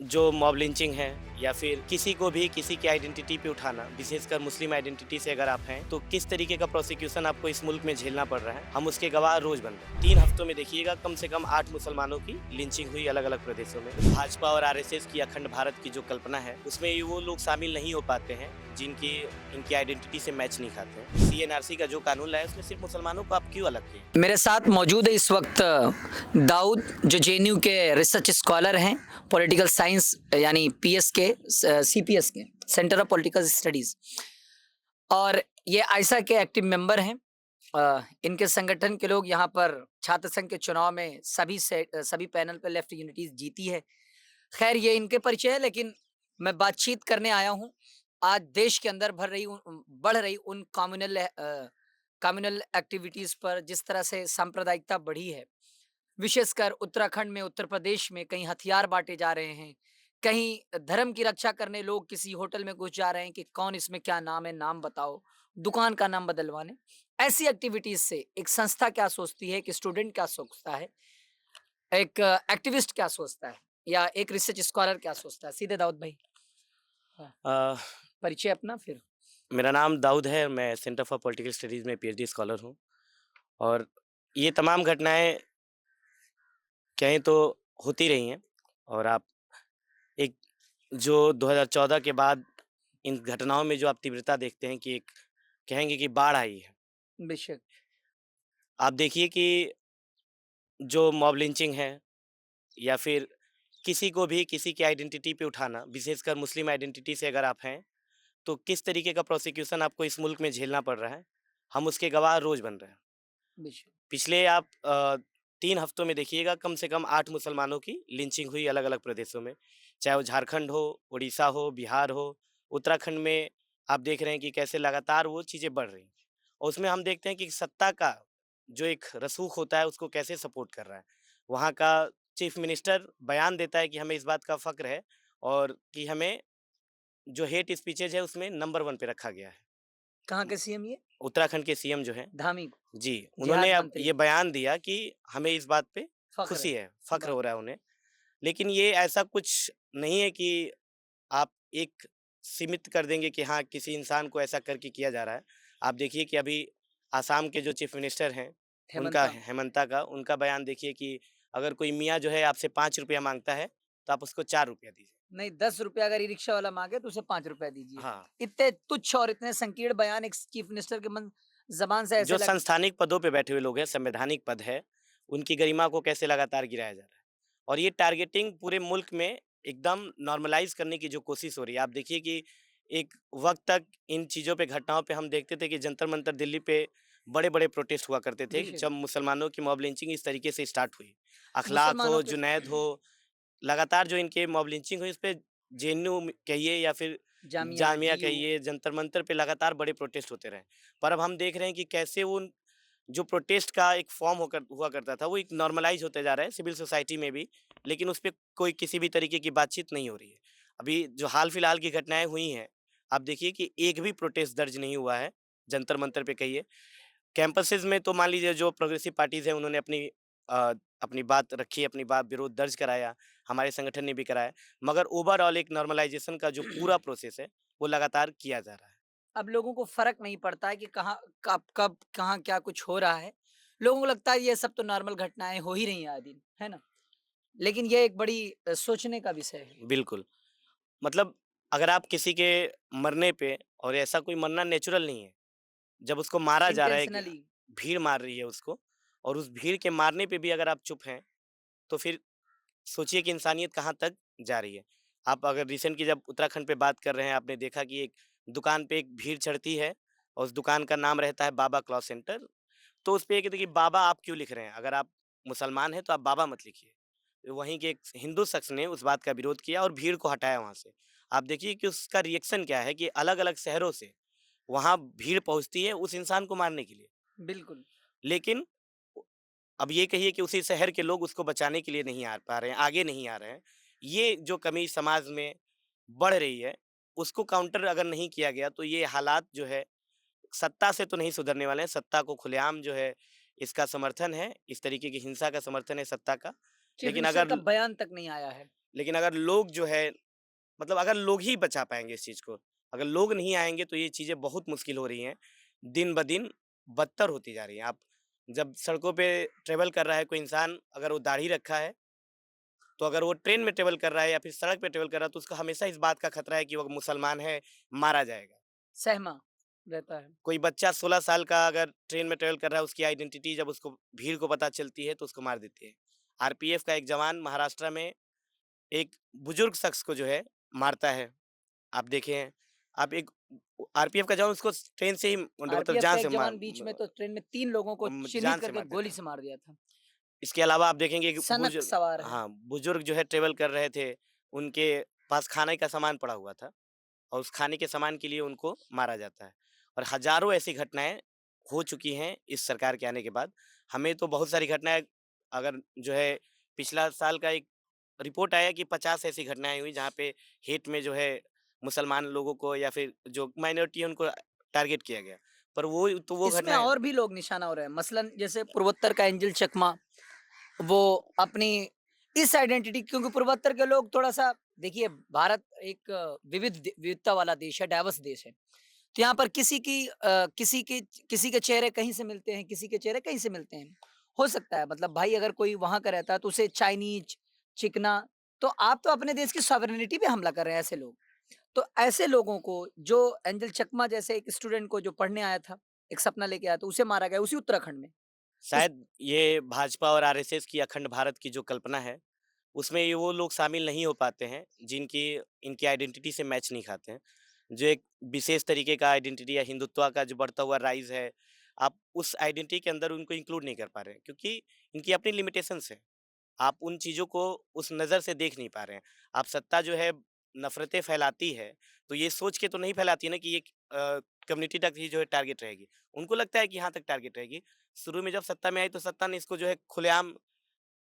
जो mob lynching है या फिर किसी को भी किसी की आइडेंटिटी पे उठाना, विशेषकर मुस्लिम आइडेंटिटी से अगर आप हैं, तो किस तरीके का प्रोसिक्यूशन आपको इस मुल्क में झेलना पड़ रहा है, हम उसके गवाह रोज बन रहे हैं। 3 हफ्तों में देखिएगा कम से कम 8 मुसलमानों की लिंचिंग हुई अलग-अलग प्रदेशों में। भाजपा और आरएसएस की अखंड भारत की जो कल्पना है, उसमें ये वो लोग शामिल नहीं हो पाते हैं, जिनकी इनकी आइडेंटिटी से मैच नहीं खाते हैं। सीएनआरसी का जो कानून लाया, उसमें सिर्फ मुसलमानों को आप क्यों अलग किए? मेरे साथ मौजूद है इस वक्त दाऊद, जो जेएनयू के रिसर्च स्कॉलर हैं, पॉलिटिकल साइंस यानी पीएस के सीपीएस के सेंटर ऑफ पॉलिटिकल स्टडीज, और ये आइसा के एक्टिव मेंबर हैं। इनके संगठन के लोग यहाँ पर छात्र संघ के चुनाव में सभी पैनल पे लेफ्ट यूनिटीज जीती है। खैर, ये इनके परिचय है, लेकिन मैं बातचीत करने आया हूँ आज देश के अंदर बढ़ रही उन कम्युनल एक्टिविटीज पर, जिस तरह से सांप्रदायिकता बढ़ी है। विशेषकर उत्तराखंड में, उत्तर प्रदेश में कहीं हथियार बांटे जा रहे हैं, कहीं धर्म की रक्षा करने लोग किसी होटल में घुस जा रहे हैं कि कौन इसमें क्या नाम है, नाम बताओ, दुकान का नाम बदलवाने। ऐसी एक्टिविटीज से एक संस्था क्या सोचती है, एक स्टूडेंट क्या सोचता है, एक एक्टिविस्ट क्या सोचता है, या एक रिसर्च स्कॉलर क्या सोचता है? सीधे दाऊद भाई, हाँ, अ, परिचय अपना फिर। मेरा नाम दाऊद है, मैं सेंटर फॉर पॉलिटिकल स्टडीज़ में पीएचडी स्कॉलर हूँ और ये तमाम घटनाएँ कहें तो होती रही हैं और आप एक जो 2014 के बाद इन घटनाओं में जो आप तीव्रता देखते हैं कि एक कहेंगे कि बाढ़ आई है। बेशक। आप देखिए कि जो मॉब लिंचिंग है या फिर किसी को भी किसी की आइडेंटिटी पे उठाना, विशेषकर मुस्लिम आइडेंटिटी से अगर आप हैं, तो किस तरीके का प्रोसिक्यूशन आपको इस मुल्क में झेलना पड़ रहा है, हम उसके गवाह रोज़ बन रहे हैं। बेशक। पिछले आप 3 हफ्तों में देखिएगा कम से कम 8 मुसलमानों की लिंचिंग हुई अलग-अलग प्रदेशों में। चाहे वो झारखंड हो, उड़ीसा हो, बिहार हो, उत्तराखंड में आप देख रहे हैं कि कैसे लगातार वो चीज़ें बढ़ रही हैं। और उसमें हम देखते हैं कि सत्ता का जो एक रसूख होता है उसको कैसे सपोर्ट कर रहा है। वहाँ का चीफ मिनिस्टर बयान देता है कि हमें इस बात का फ़क्र है और कि हमें जो हेट स्पीचेज़ है उसमें नंबर 1 पे रखा गया है। कहाँ के सीएम ये? उत्तराखंड के सीएम जो हैं धामी। जी, उन्होंने जिहाद अब मंत्री। ये बयान दिया कि हमें इस बात पे फख्र खुशी है। है, फ़ख्र वाह। हो रहा है उन्हें। लेकिन ये ऐसा कुछ नहीं है कि आप एक सीमित कर देंगे कि हाँ, किसी इंसान को ऐसा करके किया जा रहा है। आप देखिए कि अभी आसाम के जो चीफ़ मिनिस्टर हैं, उनका हेमंता। हेमंता का उनका बयान देखिए कि अगर कोई मियाँ जो है आपसे ₹5 माँगता है, तो आप उसको ₹4 दीजिए। नहीं, ₹10 अगर ई-रिक्शा वाला माँगे तो उसे ₹5 दीजिए। हाँ, इतने तुच्छ और इतने संकीर्ण बयान एक चीफ मिनिस्टर के मन ज़बान से ऐसे जो लग। संस्थानिक पदों पे बैठे हुए लोग हैं, संवैधानिक पद है, उनकी गरिमा को कैसे लगातार गिराया जा रहा है। और ये टारगेटिंग पूरे मुल्क में एकदम नॉर्मलाइज़ करने की जो कोशिश हो रही है। आप देखिए कि एक वक़्त तक इन चीज़ों पे, घटनाओं पे हम देखते थे कि जंतर-मंतर दिल्ली पे बड़े-बड़े प्रोटेस्ट हुआ करते थे, बेशक। जब मुसलमानों की मॉब लिंचिंग इस तरीके से स्टार्ट हुई। अखलाक मुसलमानों हो, के। जुनैद हो, लगातार जो इनके मॉब लिंचिंग हुई, इस पे जेएनयू कहिए या फिर जामिया, जामिया जीयू। कहिए, जंतर-मंतर पे लगातार बड़े प्रोटेस्ट होते रहे। पर अब हम देख रहे हैं कि कैसे वो जो प्रोटेस्ट का एक फॉर्म होकर हुआ करता था, वो एक नॉर्मलाइज़ होते जा रहा है सिविल सोसाइटी में भी, लेकिन उस पे कोई किसी भी तरीके की बातचीत नहीं हो रही है। अभी जो हाल-फिलहाल की घटनाएँ हुई हैं, आप देखिए कि एक भी प्रोटेस्ट दर्ज नहीं हुआ है, जंतर-मंतर पे कहिए। कैंपसेज़ में तो मान लीजिए जो प्रोग्रेसिव पार्टीज़ हैं उन्होंने अपनी बात रखी, अपनी बात विरोध दर्ज कराया, हमारे संगठन ने भी कराया, मगर ओवरऑल एक नॉर्मलाइज़ेशन का जो पूरा प्रोसेस है, वो लगातार किया जा रहा है। अब लोगों को फ़र्क नहीं पड़ता है कि कहाँ कब कहाँ क्या कुछ हो रहा है। लोगों को लगता है ये सब तो नॉर्मल घटनाएँ हो ही रही हैं आए दिन, है ना? लेकिन ये एक बड़ी सोचने का विषय है। बिल्कुल, मतलब अगर आप किसी के मरने पे, और ऐसा कोई मरना नेचुरल नहीं है, जब उसको मारा जा रहा है कि इंटेंशनली। भीड़ मार रही है उसको, और उस भीड़ के मारने पे भी अगर आप चुप हैं, तो फिर सोचिए कि इंसानियत कहाँ तक जा रही है। आप अगर रिसेंट की जब उत्तराखंड पे बात कर रहे हैं, आपने देखा कि एक दुकान पे एक भीड़ चढ़ती है और उस दुकान का नाम रहता है बाबा क्लॉथ सेंटर, तो उसपे ये कहते हैं कि बाबा आप क्यों लिख रहे हैं? अगर आप मुसलमान हैं तो आप बाबा मत लिखिए। वहीं के एक हिंदू शख्स ने उस बात का विरोध किया और भीड़ को हटाया वहाँ से। आप देखिए कि उसका रिएक्शन क्या है कि अलग-अलग शहरों से वहाँ भीड़ पहुँचती है उस इंसान को मारने के लिए। बिल्कुल। लेकिन अब ये कहिए कि उसी शहर के लोग उसको बचाने के लिए नहीं आ पा रहे हैं, आगे नहीं आ रहे हैं। ये जो कमी समाज में बढ़ रही है, उसको काउंटर अगर नहीं किया गया तो ये हालात जो है सत्ता से तो नहीं सुधरने वाले हैं। सत्ता को खुलेआम जो है इसका समर्थन है, इस तरीके की हिंसा का समर्थन है सत्ता का। चीफ लेकिन मिनिस्टर अगर का बयान तक नहीं आया है। लेकिन अगर लोग जो है मतलब अगर लोग ही बचा पाएँगे इस चीज़ को, अगर लोग नहीं आएँगे तो ये चीज़ें बहुत मुश्किल हो रही हैं, दिन-ब-दिन बदतर होती जा रही हैं। आप जब सड़कों पे ट्रैवल कर रहा है कोई इंसान, अगर वो दाढ़ी रखा है, तो अगर वो ट्रेन में ट्रैवल कर रहा है या फिर सड़क पे ट्रैवल कर रहा है, तो उसको हमेशा इस बात का खतरा है कि वो मुसलमान है, मारा जाएगा। सहमा रहता है। कोई बच्चा 16 साल का अगर ट्रेन में ट्रैवल कर रहा है, उसकी आइडेंटिटी जब उसको भीड़ को पता चलती है, तो उसको मार देती है। आरपीएफ का एक जवान महाराष्ट्र में एक बुजुर्ग शख्स को जो है मारता है। आप देखे हैं, आप एक आरपीएफ का जवान उसको ट्रेन से ही मतलब आरपीएफ का जान एक से जवान बीच में तो ट्रेन में 3 लोगों को चिन्हित जान से करके मार गोली देता है। से मार दिया था। इसके अलावा आप देखेंगे कि सनक सवार है। हाँ, बुजुर्ग जो है ट्रैवल कर रहे थे, उनके पास खाने का सामान पड़ा हुआ था और उस खाने के सामान के लिए उनको मारा जाता है। और हज़ारों ऐसी घटनाएँ हो चुकी हैं इस सरकार के आने के बाद। हमें तो बहुत सारी घटनाएँ अगर जो है पिछला साल का एक रिपोर्ट आया कि 50 ऐसी घटनाएँ हुई जहाँ पे हेट में जो है मुसलमान लोगों को या फिर जो माइनॉरिटी है उनको टारगेट किया गया। पर वो इसमें घटनाएँ और भी लोग निशाना हो रहे हैं। मसलन जैसे पूर्वोत्तर का एंजल चकमा, वो अपनी इस आइडेंटिटी, क्योंकि पूर्वोत्तर के लोग थोड़ा-सा, देखिए भारत एक विविधता वाला देश है, डाइवर्स देश है। तो यहाँ पर किसी के चेहरे कहीं से मिलते हैं, किसी के चेहरे कहीं से मिलते हैं। हो सकता है, मतलब भाई अगर कोई वहाँ का रहता है तो उसे चाइनीज, चिकना, तो आप तो अपने देश की सॉवरेनिटी पे हमला कर रहे हैं ऐसे लोग। तो ऐसे लोगों को, जो एंजल चकमा जैसे एक स्टूडेंट को जो पढ़ने आया था, एक सपना लेके आया था, उसे मारा गया उसी उत्तराखंड में। इस शायद ये भाजपा और आरएसएस की अखंड भारत की जो कल्पना है, उसमें ये वो लोग शामिल नहीं हो पाते हैं, जिनकी इनकी आइडेंटिटी से मैच नहीं खाते हैं। जो एक विशेष तरीके का आइडेंटिटी या हिंदुत्व का जो बढ़ता हुआ राइज़ है, आप उस आइडेंटिटी के अंदर उनको इंक्लूड नहीं कर पा रहे हैं, क्योंकि इनकी अपनी लिमिटेशंस हैं। आप उन चीज़ों को उस नज़र से देख नहीं पा रहे हैं। आप सत्ता जो है नफ़रतें फैलाती है, तो ये सोच के तो नहीं फैलाती है ना कि ये कम्युनिटी तक ही जो है टारगेट रहेगी। उनको लगता है कि यहाँ तक टारगेट रहेगी। शुरू में जब सत्ता में आई तो सत्ता ने इसको जो है खुलेआम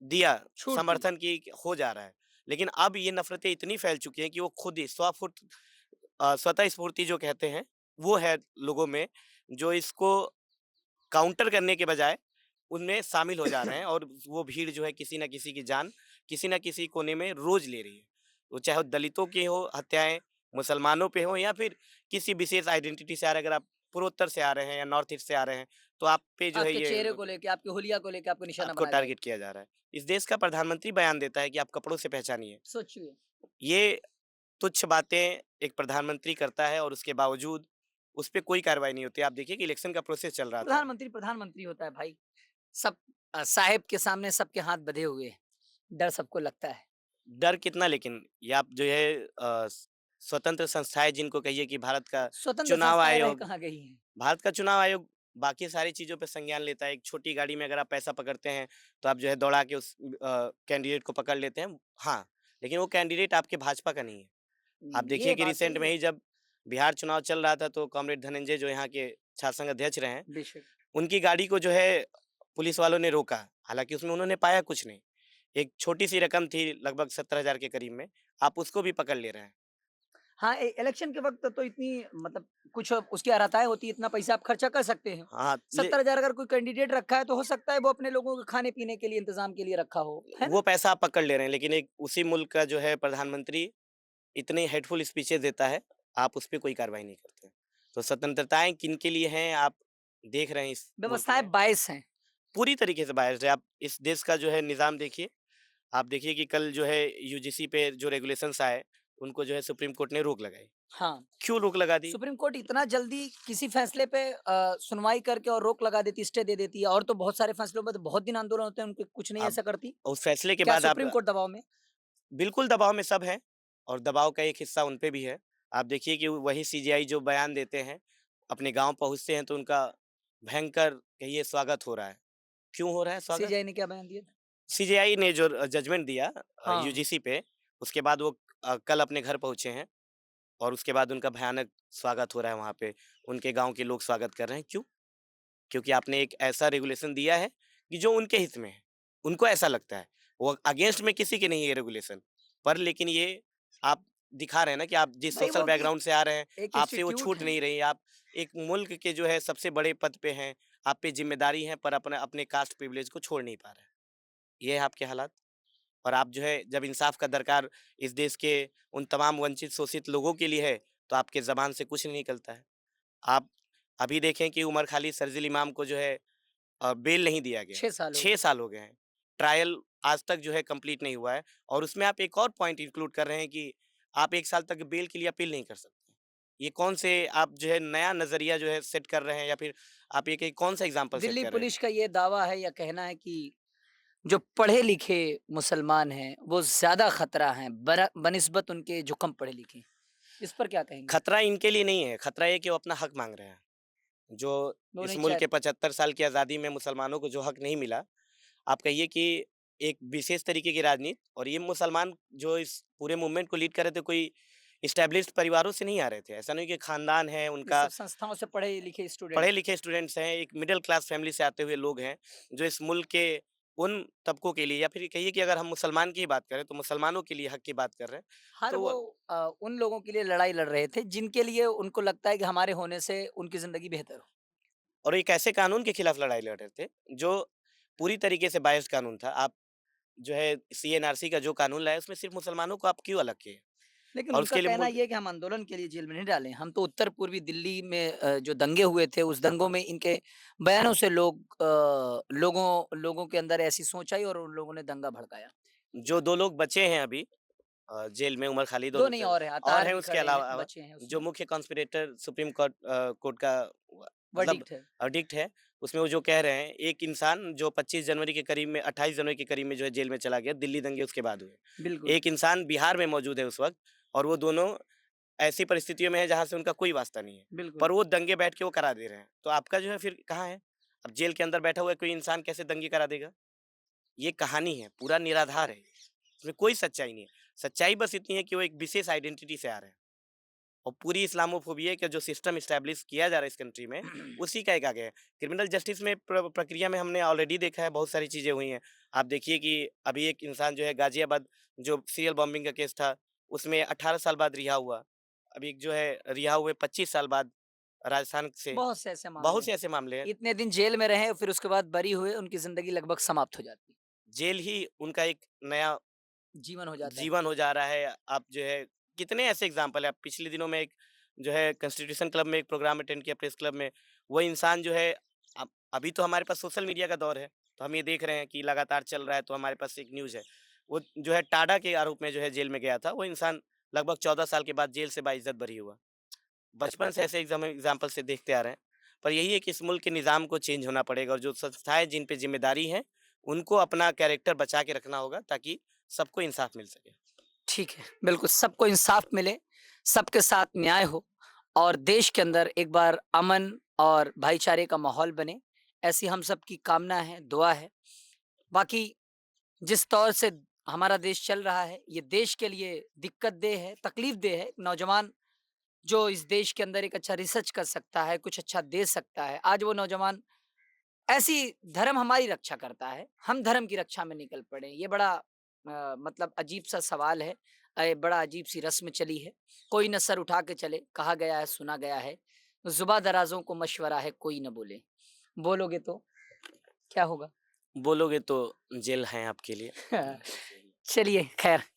दिया, छूट दी। समर्थन की हो जा रहा है। लेकिन अब ये नफ़रतें इतनी फैल चुकी हैं कि वो खुद ही स्वतः स्फूर्ति जो कहते हैं, वो है लोगों में, जो इसको काउंटर करने के बजाय उनमें शामिल हो जा रहे हैं और वो भीड़ जो है किसी न किसी की जान, किसी न किसी कोने में रोज़ ले रही है। वो चाहे वो दलितों की हो हत्याएँ, मुसलमानों पे हो या फिर किसी विशेष आइडेंटिटी से आ रहे हैं, अगर आप पूर्वोत्तर से आ रहे हैं या नॉर्थ ईस्ट से आ रहे हैं, तो आप पे जो है आपके चेहरे को लेके, आपके हुलिया को लेके आपको निशाना आपको बनाया जाएगा। टारगेट किया जा रहा है। इस देश का प्रधानमंत्री बयान देता है कि आप कपड़ों से पहचानिए। सोचिए। ये तुच्छ बातें एक प्रधानमंत्री करता है और उसके बावजूद उस पे कोई कार्रवाई नहीं होती। आप देखिए कि इलेक्शन का प्रोसेस चल रहा था। प्रधानमंत्री प्रधानमंत्री होता है भाई। सब साहेब के सामने सबके हाथ बंधे हुए हैं। डर सबको लगता है। डर कितना लेकिन ये आप जो है स्वतंत्र संस्थाएँ जिनको कहिए कि स्वतंत्र चुनाव संस्थाएँ रह आयोग कहाँ गई हैं? भारत का चुनाव आयोग बाकी सारी चीज़ों पे संज्ञान लेता है। एक छोटी गाड़ी में अगर आप पैसा पकड़ते हैं, तो आप जो है दौड़ा के उस कैंडिडेट को पकड़ लेते हैं। हाँ, लेकिन वो कैंडिडेट आपके भाजपा का नहीं है। आप देखिए ये कि बात रिसेंट सही में है। ही जब बिहार चुनाव चल रहा था, तो कॉमरेड धनंजय जो यहाँ के छात्र संघ अध्यक्ष रहे हैं, बेशक। उनकी गाड़ी को जो है पुलिस वालों ने रोका। हालाँकि उसमें उन्होंने पाया कुछ नहीं। एक छोटी-सी रकम थी लगभग 70,000 के करीब में, आप उसको भी पकड़ ले रहे हैं। हाँ, इलेक्शन के वक़्त तो इतनी, मतलब कुछ उसकी अर्हताएँ होती है, इतना पैसा आप खर्चा कर सकते हैं। हाँ, 70,000 अगर कोई कैंडिडेट रखा है तो हो सकता है वो अपने लोगों के खाने-पीने के लिए, इंतज़ाम के लिए रखा हो, है ना? वो पैसा आप पकड़ ले रहे हैं, लेकिन एक उसी मुल्क का जो है प्रधानमंत्री इतनी हेटफुल स्पीचेज़ देता है, आप उस पे कोई कार्रवाई नहीं करते हैं। तो स्वतंत्रताएँ किनके लिए हैं, आप देख रहे हैं इस मुल्क व्यवस्थाएँ में। बायस हैं। पूरी तरीके से बायस्ड है। आप इस देश का जो है निज़ाम देखिए, आप देखिए कि कल जो है यूजीसी पे जो रेगुलेशंस आए, उनको जो है सुप्रीम कोर्ट ने रोक लगाई। हाँ, क्यों रोक लगा दी? सुप्रीम कोर्ट इतना जल्दी किसी फैसले पे सुनवाई करके और रोक लगा देती, स्टे दे देती है, और तो बहुत सारे फैसलों पे तो बहुत दिन आंदोलन होते हैं, उनपे कुछ नहीं अब ऐसा करती। उस फैसले के क्या बाद आप सुप्रीम कोर्ट दबाव में? बिल्कुल दबाव में सब हैं और दबाव का एक हिस्सा उन पे भी है। आप देखिए कि वही सीजेआई जो बयान देते हैं, अपने गाँव पहुँचते हैं तो उनका भयंकर कहिए स्वागत हो रहा है। क्यों हो रहा है स्वागत? सीजेआई ने क्या बयान दिया था? सीजेआई ने जो जजमेंट दिया हाँ, यूजीसी पे, उसके बाद वो कल अपने घर पहुँचे हैं और उसके बाद उनका भयानक स्वागत हो रहा है वहाँ पे। उनके गाँव के लोग स्वागत कर रहे हैं, क्यों? क्योंकि आपने एक ऐसा रेगुलेशन दिया है कि जो उनके हित में है। उनको ऐसा लगता है। वो अगेंस्ट में किसी के नहीं है ये रेगुलेशन। पर लेकिन ये आप दिखा रहे हैं ना कि आप जिस भाई सोशल वो कि बैकग्राउंड से आ रहे हैं, एक आपसे वो इंस्टीट्यूट छूट है। नहीं रही। आप एक मुल्क के जो है सबसे बड़े पद पे हैं, आप पे ज़िम्मेदारी है पर अपने अपने कास्ट प्रिविलेज को छोड़ नहीं पा रहे हैं। ये है आपके हालात। और आप जो है जब इंसाफ का दरकार इस देश के उन तमाम वंचित शोषित लोगों के लिए है, तो आपके ज़बान से कुछ नहीं निकलता है। आप अभी देखें कि उमर खालिद शर्जील इमाम को जो है बेल नहीं दिया गया। 6 साल हो 6 गए। साल हो गए हैं। ट्रायल आज तक जो है कंप्लीट नहीं हुआ है और उसमें आप एक और पॉइंट इंक्लूड कर रहे हैं कि आप 1 साल तक बेल के लिए अपील नहीं कर सकते। ये कौन से आप जो है नया नज़रिया जो है सेट कर रहे हैं या फिर आप ये कौन-सा एग्ज़ाम्पल सेट दिल्ली कर रहे हैं? पुलिस का ये दावा है या कहना है कि जो पढ़े-लिखे मुसलमान हैं, वो ज़्यादा खतरा हैं बनिस्बत उनके जो कम पढ़े-लिखे हैं। इस पर क्या कहेंगे? खतरा इनके लिए नहीं है, खतरा ये कि वो अपना हक माँग रहे हैं। जो वो इस नहीं मुल्क चाह के 75 साल की आज़ादी में मुसलमानों को जो हक नहीं मिला, आप कहिए कि एक विशेष तरीके की राजनीति और ये मुसलमान जो इस पूरे मूवमेंट को लीड कर रहे थे, कोई एस्टेब्लिश्ड परिवारों से नहीं आ रहे थे। ऐसा नहीं कि खानदान है ये उनका, सब संस्थाओं से पढ़े-लिखे स्टूडेंट हैं। पढ़े-लिखे स्टूडेंट्स हैं, एक मिडल क्लास फैमिली से आते हुए लोग हैं, जो इस मुल्क के उन तबकों के लिए या फिर कहिए कि अगर हम मुसलमान की ही बात करें, तो मुसलमानों के लिए हक की बात कर रहे हैं। हर तो वो उन लोगों के लिए लड़ाई लड़ रहे थे, जिनके लिए उनको लगता है कि हमारे होने से उनकी ज़िंदगी बेहतर हो। और एक ऐसे कानून के खिलाफ लड़ाई लड़ रहे थे, जो पूरी तरीके से बायस्ड कानून था। आप जो है सीएनआरसी का जो कानून लाए, उसमें सिर्फ़ मुसलमानों को आप क्यों अलग किए? लेकिन और उनका उसके लिए कहना मुल्क ये है कि हम आंदोलन के लिए जेल में नहीं डाले। हम तो उत्तर-पूर्वी दिल्ली में जो दंगे हुए थे, उस दंगों में इनके बयानों से लोगों के अंदर ऐसी सोच आई और उन लोगों ने दंगा भड़काया। जो 2 लोग बचे हैं अभी जेल में उमर खालिद 2 नहीं और हैं, और अतार हैं भी उसके खड़े हैं, अलावा बचे हैं जो उसमें। मुख्य कॉन्स्पिरेटर सुप्रीम कोर्ट कोर्ट का मतलब वर्डिक्ट है। वर्डिक्ट है, उसमें वो जो कह रहे हैं, एक इंसान जो 25 जनवरी के करीब में 28 जनवरी के करीब में जो है जेल में चला गया, दिल्ली दंगे उसके बाद हुए। बिल्कुल, एक इंसान बिहार में मौजूद है उस वक़्त और वो दोनों ऐसी परिस्थितियों में हैं जहाँ से उनका कोई वास्ता नहीं है, बिल्कुल। पर वो दंगे बैठ के वो करा दे रहे हैं। तो आपका जो है फिर कहाँ है? अब जेल के अंदर बैठा हुआ कोई इंसान कैसे दंगे करा देगा? ये कहानी है, पूरा निराधार है। इसमें कोई सच्चाई नहीं है। सच्चाई बस इतनी है कि वो एक विशेष आइडेंटिटी से आ रहे हैं और पूरी इस्लामोफ़ोबिया का जो सिस्टम एस्टेब्लिश किया जा रहा है इस कंट्री में, उसी का एक आगे है। क्रिमिनल जस्टिस में प्रक्रिया में हमने ऑलरेडी देखा है, बहुत सारी चीज़ें हुई हैं। आप देखिए कि अभी एक इंसान जो है गाज़ियाबाद जो सीरियल बॉम्बिंग का केस था, उसमें 18 साल बाद रिहा हुआ। अभी एक जो है रिहा हुए 25 साल बाद राजस्थान से, बहुत से ऐसे मामले बहुत हैं। से ऐसे मामले हैं। इतने दिन जेल में रहे, फिर उसके बाद बरी हुए, उनकी ज़िंदगी लगभग समाप्त हो जाती है। जेल ही उनका एक नया जीवन हो जाता है। जीवन हो जा रहा है। आप जो है कितने ऐसे एग्जाम्पल है। आप पिछले दिनों में एक जो है कॉन्स्टिट्यूशन क्लब में एक प्रोग्राम अटेंड किया, प्रेस क्लब में। वो इंसान जो है अभी तो हमारे पास सोशल मीडिया का दौर है, तो हम ये देख रहे हैं कि लगातार चल रहा है, तो हमारे पास एक न्यूज़ है। वो जो है टाडा के आरोप में जो है जेल में गया था, वो इंसान लगभग 14 साल के बाद जेल से बाइज्जत बरी हुआ। बचपन से ऐसे एग्जाम्पल से देखते आ रहे हैं। पर यही है कि इस मुल्क के निज़ाम को चेंज होना पड़ेगा और जो संस्थाएँ जिन पे ज़िम्मेदारी है, उनको अपना कैरेक्टर बचा के रखना होगा ताकि सबको इंसाफ मिल सके। ठीक है, बिल्कुल सबको इंसाफ मिले, सबके साथ न्याय हो और देश के अंदर एक बार अमन और भाईचारे का माहौल बने, ऐसी हम सब की कामना है, दुआ है। बाकी जिस तौर से हमारा देश चल रहा है, ये देश के लिए दिक्कतदेह है, तकलीफ़देह है। नौजवान जो इस देश के अंदर एक अच्छा रिसर्च कर सकता है, कुछ अच्छा दे सकता है, आज वो नौजवान ऐसी धर्म हमारी रक्षा करता है, हम धर्म की रक्षा में निकल पड़े। ये बड़ा मतलब अजीब-सा सवाल है। बड़ा अजीब-सी रस्म चली है। कोई न सर उठा के चले, कहा गया है, सुना गया है। ज़ुबाँ दराज़ों को मशवरा है, कोई न बोले। बोलोगे तो क्या होगा? बोलोगे तो जेल है आपके लिए। चलिए खैर